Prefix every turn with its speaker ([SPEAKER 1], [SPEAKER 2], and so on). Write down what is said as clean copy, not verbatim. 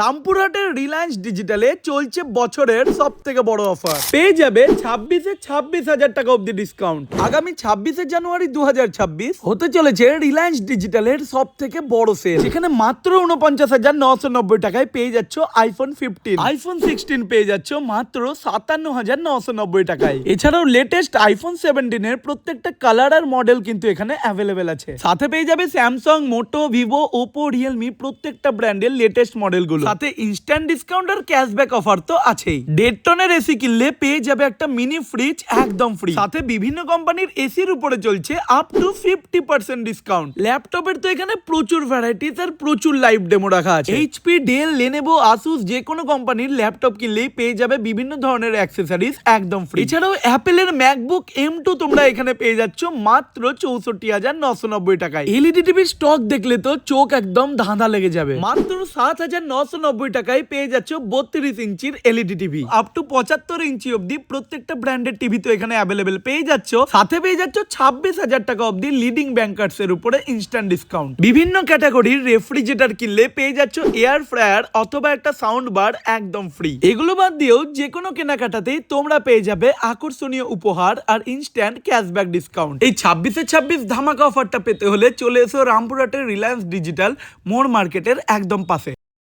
[SPEAKER 1] রামপুরহাটের রিলায়েন্স ডিজিটালে চলছে বছরের সবথেকে বড় অফার। পেয়ে যাবে 26,000 টাকা অবধি ডিসকাউন্ট। আগামী 26 জানুয়ারি 2026 হতে চলেছে রিলায়েন্স ডিজিটালের সবথেকে বড় সেল, যেখানে মাত্র 49,990 টাকায় পেয়ে যাচ্ছ আইফোন 15, আইফোন 16 পেয়ে যাচ্ছ মাত্র 57,990 টাকায়। এছাড়াও লেটেস্ট আইফোন 17 এর প্রত্যেকটা কালার আর মডেল কিন্তু এখানে অ্যাভেলেবেল আছে। সাথে পেয়ে যাবে স্যামসাং, মোটো, ভিভো, ওপো, রিয়েলমি প্রত্যেকটা ব্র্যান্ডের লেটেস্ট মডেলগুলো। সাথে ইনস্ট্যান্ট ডিসকাউন্ট আর ক্যাশব্যাক অফার তো আছেই। 1.5 টনের এসি কিনলে পেয়ে যাবে একটা মিনি ফ্রিজ একদম ফ্রি। সাথে বিভিন্ন কোম্পানির এসির উপরে চলছে আপ টু 50% ডিসকাউন্ট। ল্যাপটপের তো এখানে প্রচুর ভ্যারাইটিস আর প্রচুর লাইভ ডেমো রাখা আছে। এইচপি, ডেল, লেনোভো, আসুস যে কোনো কোম্পানির ল্যাপটপ কিনলেই পেয়ে যাবে বিভিন্ন ধরনের অ্যাক্সেসরিজ একদম ফ্রি। এছাড়াও অ্যাপেলের ম্যাকবুক M2 তোমরা এখানে পেয়ে যাচ্ছ মাত্র 64,990 টাকায়। এলইডি টিভির স্টক দেখলে তো চোখ একদম ধাঁধা লেগে যাবে। মাত্র 7,990 টাকায় পেয়ে যাচ্ছ 32 ইঞ্চির এলইডি টিভি। আপ টু 75 ইঞ্চি অবধি প্রত্যেকটা ব্র্যান্ডের টিভি তো এখানে অ্যাভেলেবেল পেয়ে যাচ্ছ। সাথে পেয়ে যাচ্ছ 26,000 টাকা অবধি লিডিং ব্যাংকার্স এর উপরে ইনস্ট্যান্ট ডিসকাউন্ট। বিভিন্ন ক্যাটাগরির রেফ্রিজারেটর কিনলে পেয়ে যাচ্ছ এয়ার ফ্রায়ার অথবা একটা সাউন্ড বার একদম ফ্রি। এগুলো বাদ দিয়েও যে কোনো কেনাকাটাতেই তোমরা পেয়ে যাবে আকর্ষণীয় উপহার আর ইনস্ট্যান্ট ক্যাশব্যাক ডিসকাউন্ট। এই 26/26 ধামাকা অফারটা পেতে হলে চলে এসো রামপুরহাটের রিলায়েন্স ডিজিটাল মোড় মার্কেটের একদম পাশে।